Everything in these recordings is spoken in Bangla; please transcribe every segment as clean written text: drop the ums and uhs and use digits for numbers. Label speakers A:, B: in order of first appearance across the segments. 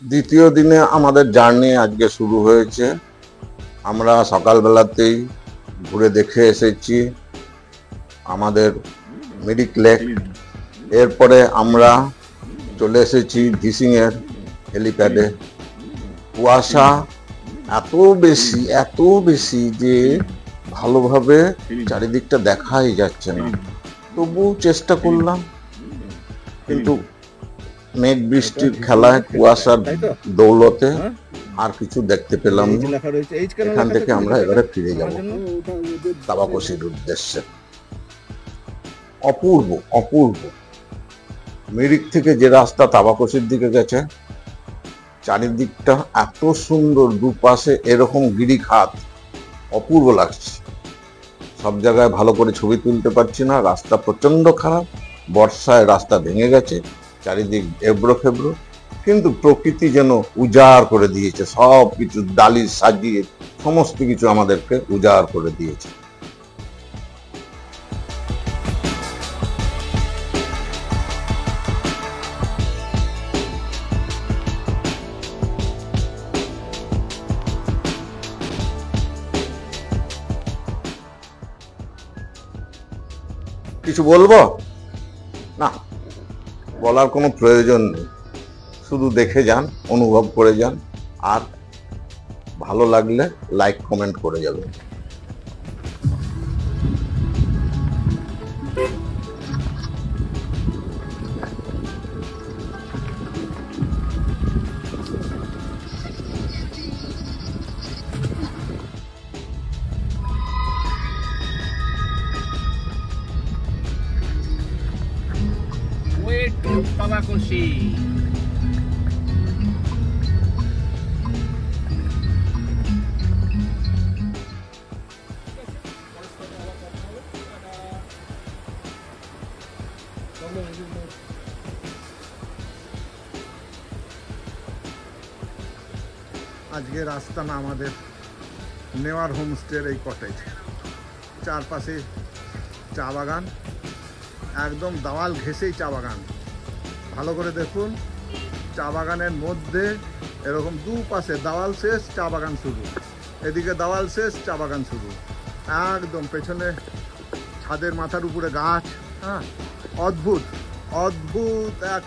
A: দ্বিতীয় দিনে আমাদের জার্নি আজকে শুরু হয়েছে। আমরা সকালবেলাতেই ঘুরে দেখে এসেছি আমাদের মিরিক লেক। এরপরে আমরা চলে এসেছি ধিসিংয়ের হেলিপ্যাডে। কুয়াশা এত বেশি যে ভালোভাবে চারিদিকটা দেখাই যাচ্ছে না। তবু চেষ্টা করলাম, কিন্তু মেঘ বৃষ্টির খেলায় কুয়াশার দৌলতে আর কিছু দেখতে পেলাম না। এখান থেকে আমরা এবারে ফিরে যাব তাবাকশির উদ্দেশ্যে। অপূর্ব অপূর্ব। মিরিক থেকে যে রাস্তা তাবাকশির দিকে গেছে, চারিদিকটা এত সুন্দর, দুপাশে এরকম গিরিখাত, অপূর্ব লাগছে। সব জায়গায় ভালো করে ছবি তুলতে পারছি না, রাস্তা প্রচন্ড খারাপ। বর্ষায় রাস্তা ভেঙে গেছে, চারিদিক এবড়ো খেবড়ো, কিন্তু প্রকৃতি যেন উজাড় করে দিয়েছে। সব কিছু ডালি সাজিয়ে সমস্ত কিছু আমাদেরকে উজাড় করে দিয়েছে। কিছু বলবো না, বলার কোনো প্রয়োজন নেই। শুধু দেখে যান, অনুভব করে যান, আর ভালো লাগলে লাইক কমেন্ট করে যাবেন।
B: তাবাকশি
C: আজকে রাস্তা না আমাদের নেওয়ার হোমস্টের এই কটেজ, চারপাশে চা বাগান, একদম দেওয়াল ঘেঁষেই চা বাগান। ভালো করে দেখুন, চা বাগানের মধ্যে এরকম দুপাশে দেওয়াল শেষ, চা বাগান শুরু, এদিকে দেওয়াল শেষ, চা বাগান শুরু। একদম পেছনে ছাদের মাথার উপরে গাছ। হ্যাঁ, অদ্ভুত অদ্ভুত এক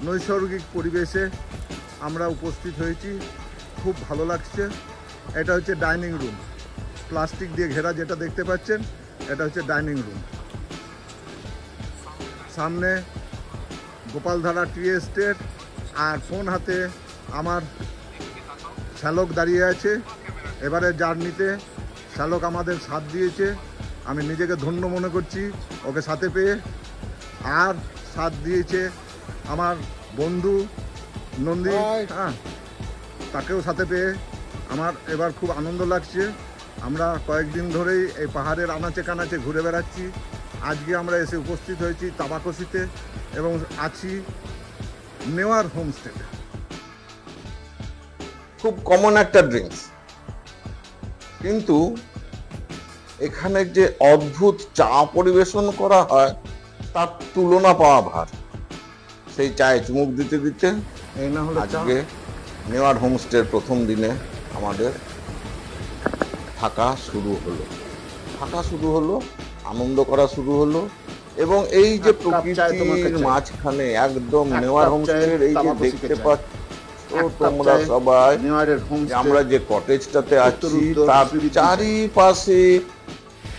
C: নৈসর্গিক পরিবেশে আমরা উপস্থিত হয়েছি। খুব ভালো লাগছে। এটা হচ্ছে ডাইনিং রুম, প্লাস্টিক দিয়ে ঘেরা যেটা দেখতে পাচ্ছেন, এটা হচ্ছে ডাইনিং রুম। সামনে গোপালধারা টি এস্টেট, আর ফোন হাতে আমার শ্যালক দাঁড়িয়ে আছে। এবারে জার্নিতে শ্যালক আমাদের সাথ দিয়েছে, আমি নিজেকে ধন্য মনে করছি ওকে সাথে পেয়ে। আর সাথ দিয়েছে আমার বন্ধু নন্দী, হ্যাঁ, তাকেও সাথে পেয়ে আমার এবার খুব আনন্দ লাগছে। আমরা কয়েকদিন ধরেই এই পাহাড়ের আনাচে কানাচে ঘুরে বেড়াচ্ছি। আজকে আমরা এসে উপস্থিত হয়েছি তাবাকশিতে এবং আছি নেওয়ার হোমস্টেতে।
A: খুব কমন একটা ড্রিঙ্কস, কিন্তু এখানে যে অদ্ভুত চা পরিবেশন করা হয় তার তুলনা পাওয়া ভার। সেই চায়ে চুমুক দিতে দিতে
C: এই না হলো
A: আজকে নেওয়ার হোমস্টের প্রথম দিনে আমাদের থাকা শুরু হলো, আনন্দ করা শুরু হলো। এবং এই যে প্রকৃতির মাঝখানে একদম নেওয়ার হোমস্টের এই যে দেখতে পাচ্ছ তোমরা সবাই, আমরা যে কটেজটাতে আছি তার চারিপাশে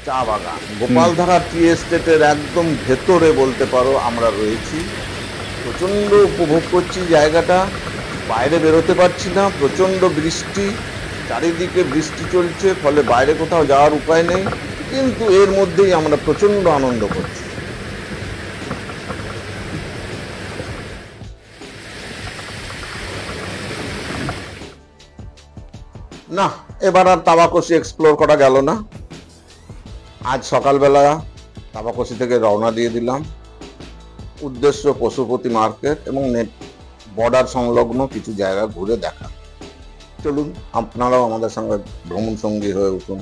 A: চা বাগান। গোপালধারা টি এস্টেটের একদম ভেতরে বলতে পারো আমরা রয়েছি। প্রচণ্ড উপভোগ করছি জায়গাটা, বাইরে বেরোতে পারছি না, প্রচণ্ড বৃষ্টি, চারিদিকে বৃষ্টি চলছে, ফলে বাইরে কোথাও যাওয়ার উপায় নেই, কিন্তু এর মধ্যেই আমরা প্রচণ্ড আনন্দ করছি। না, এবার আর তাবাকশি এক্সপ্লোর করা গেল না। আজ সকালবেলা তাবাকশি থেকে রওনা দিয়ে দিলাম। উদ্দেশ্য পশুপতি মার্কেট এবং বর্ডার সংলগ্ন কিছু জায়গা ঘুরে দেখা। চলুন আপনারাও আমাদের সঙ্গে ভ্রমণ সঙ্গী হয়ে উঠুন।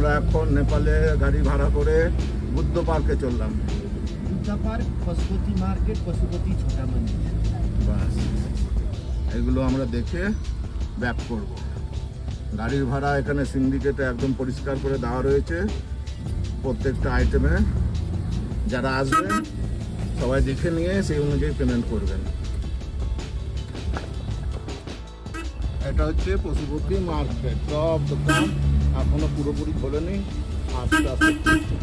C: আমরা এখন নেপালে গাড়ি ভাড়া করে বুদ্ধ পার্কে চললাম।
B: বুদ্ধা পার্ক, পশুপতি মার্কেট, পশুপতি ছোটা মন্দির,
C: বাস এগুলো আমরা দেখে ব্যাক করব। গাড়ির ভাড়া এখানে সিন্ডিকেটে একদম পরিষ্কার করে দেওয়া রয়েছে প্রত্যেকটা আইটেমে। যারা আসবেন সবাই দেখে নিয়ে সেই অনুযায়ী পেমেন্ট করবেন। এটা হচ্ছে পশুপতি মার্কেট, সব দোকান এখনো পুরোপুরি খোলেনি, আস্তে আস্তে খুলছে।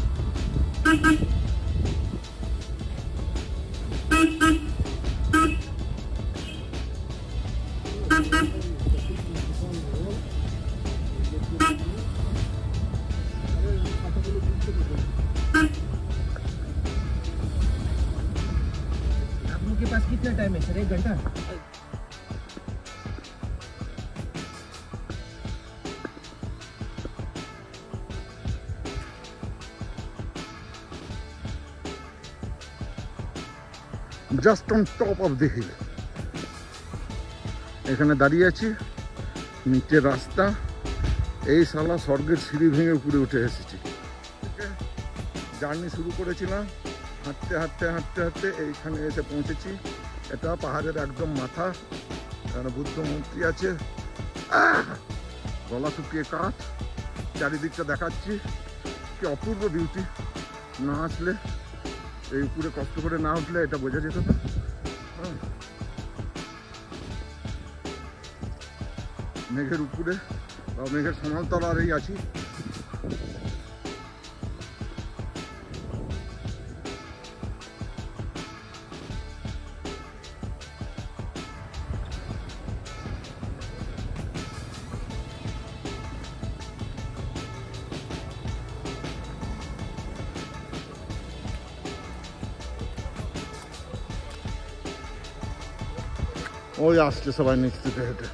B: आप लोग के पास कितना टाइम है सर? 1 घंटा?
C: Just on top of the hill এখানে দাঁড়িয়ে আছি। নিচের রাস্তা, এই শালা স্বর্গের সিঁড়ি ভেঙে উপরে উঠে এসেছি। জার্নি শুরু করেছিলাম, হাঁটতে হাঁটতে হাঁটতে হাঁটতে এইখানে এসে পৌঁছেছি। এটা পাহাড়ের একদম মাথা, এখানে বুদ্ধ মূর্তি আছে। গলা শুকিয়ে কাঠ, চারিদিকটা দেখাচ্ছি, কি অপূর্ব বিউটি। না আসলে, এই উপরে কষ্ট করে না উঠলে এটা বোঝা যেত না। মেঘের উপরে বা মেঘের সমান্তরালেই আছি। ওই আসছে সবাই নিচ থেকে হেঁটে।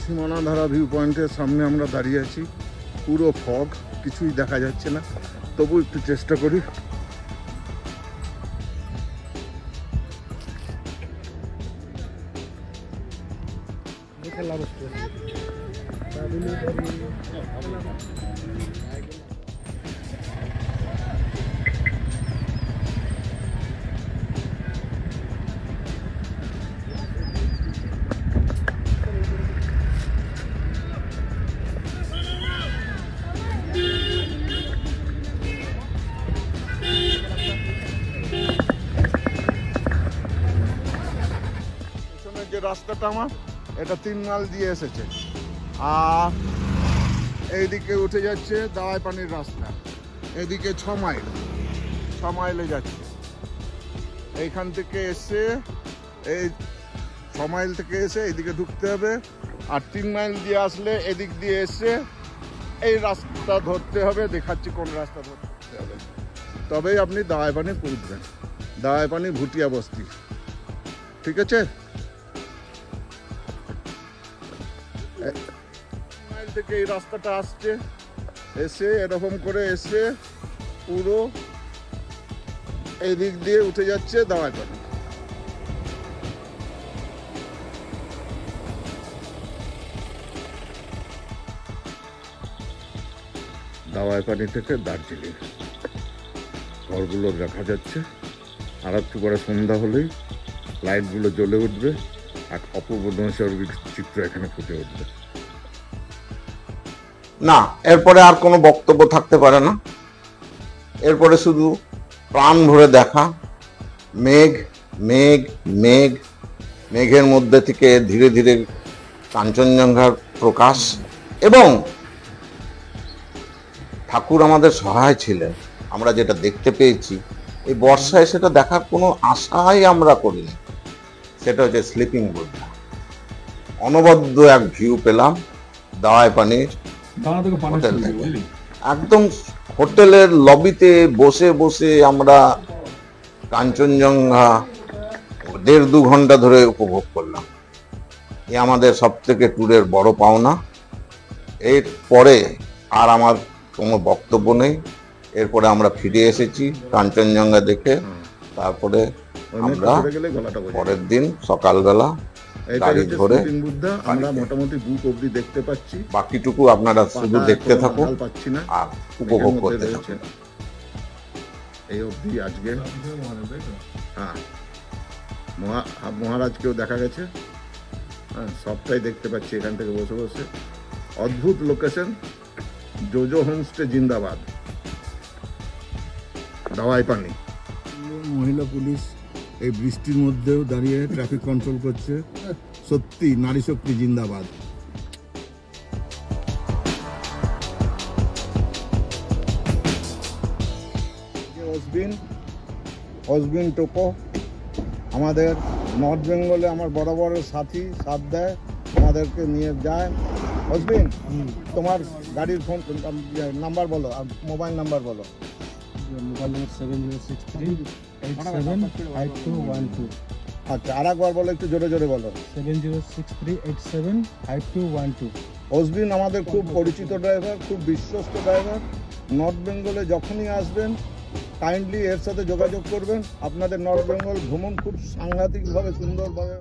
C: সীমানাধারা ভিউ পয়েন্টের সামনে আমরা দাঁড়িয়ে আছি। পুরো ফগ, কিছুই দেখা যাচ্ছে না, তবু একটু চেষ্টা করি। যে রাস্তাটা আমার, এটা 3 মাইল দিয়ে এসেছে, আর এইদিকে উঠে যাচ্ছে দাওয়াই পানির রাস্তা। এদিকে 6 মাইলে যাচ্ছে। এইখান থেকে এসে, এই 6 মাইল থেকে এসে এইদিকে ঢুকতে হবে, আর 3 মাইল দিয়ে আসলে এদিক দিয়ে এসে এই রাস্তা ধরতে হবে। দেখাচ্ছি কোন রাস্তা ধরতে হবে, তবেই আপনি দাওয়াই পানি পৌঁছবেন। দাওয়াই পানি ভুটিয়া বস্তি, ঠিক আছে? মাইল থেকে এই রাস্তাটা আসছে, এসে এরকম করে এসে পুরো এই দিক দিয়ে উঠে যাচ্ছে দাওয়াই পানি। দাওয়াই পানি থেকে দার্জিলিং ঘরগুলো দেখা যাচ্ছে। আর একটু পরে সন্ধ্যা হলেই লাইটগুলো জ্বলে উঠবে, এক অপূর্ব নৈসর্গিক চিত্র এখানে ফুটে উঠবে।
A: না, এরপরে আর কোনো বক্তব্য থাকতে পারে না। এরপরে শুধু প্রাণ ভরে দেখা, মেঘ মেঘ মেঘ, মেঘের মধ্যে থেকে ধীরে ধীরে কাঞ্চনজঙ্ঘার প্রকাশ, এবং ঠাকুর আমাদের সহায় ছিলেন। আমরা যেটা দেখতে পেয়েছি এই বর্ষায়, সেটা দেখার কোনো আশাই আমরা করিনি। সেটা হচ্ছে স্লিপিং বুদ্ধা। অনবদ্য এক ভিউ পেলাম দাওয়াই পানির হোটেল থেকে। একদম হোটেলের লবিতে বসে বসে আমরা কাঞ্চনজঙ্ঘা 1.5-2 ঘন্টা ধরে উপভোগ করলাম। এ আমাদের সব থেকে ট্যুরের বড় পাওনা। এর পরে আর আমার কোনো বক্তব্য নেই। এরপরে আমরা ফিরে এসেছি কাঞ্চনজঙ্ঘা দেখে। তারপরে আমরা পরের দিন সকালবেলা গাড়ি ধরে
C: বুদ্ধা আমরা মোটামুটি বুক অবধি দেখতে পাচ্ছি,
A: বাকিটুকু আপনারা শুধু দেখতে থাকুন
C: পাচ্ছি না
A: আর উপভোগ করতে থাকুন।
C: এই অবধি আজকে হ্যাঁ মহারাজকেও দেখা গেছে, হ্যাঁ সবটাই দেখতে পাচ্ছি এখান থেকে বসে বসে। অদ্ভুত লোকেশন, জোজো হোমস্টে জিন্দাবাদ, দাওয়াই পানি। মহিলা পুলিশ এই বৃষ্টির মধ্যেও দাঁড়িয়ে ট্রাফিক কন্ট্রোল করছে। সত্যি নারী শক্তি জিন্দাবাদ। অসবিন টোকো আমাদের নর্থ বেঙ্গলে আমার বড় বড় সাথী সাথ দেয়, আমাদেরকে নিয়ে যায়। অসবিন, তোমার গাড়ির ফোন নাম্বার বলো আর মোবাইল নাম্বার বলো।
B: মোবাইল নম্বর 7063875212।
C: আচ্ছা, আর একবার বলো, একটু জোরে জোরে বলো।
B: 7063875212।
C: অসবিন আমাদের খুব পরিচিত ড্রাইভার, খুব বিশ্বস্ত ড্রাইভার। নর্থ বেঙ্গলে যখনই আসবেন কাইন্ডলি এর সাথে যোগাযোগ করবেন। আপনাদের নর্থ বেঙ্গল ভ্রমণ খুব সাংঘাতিকভাবে সুন্দরভাবে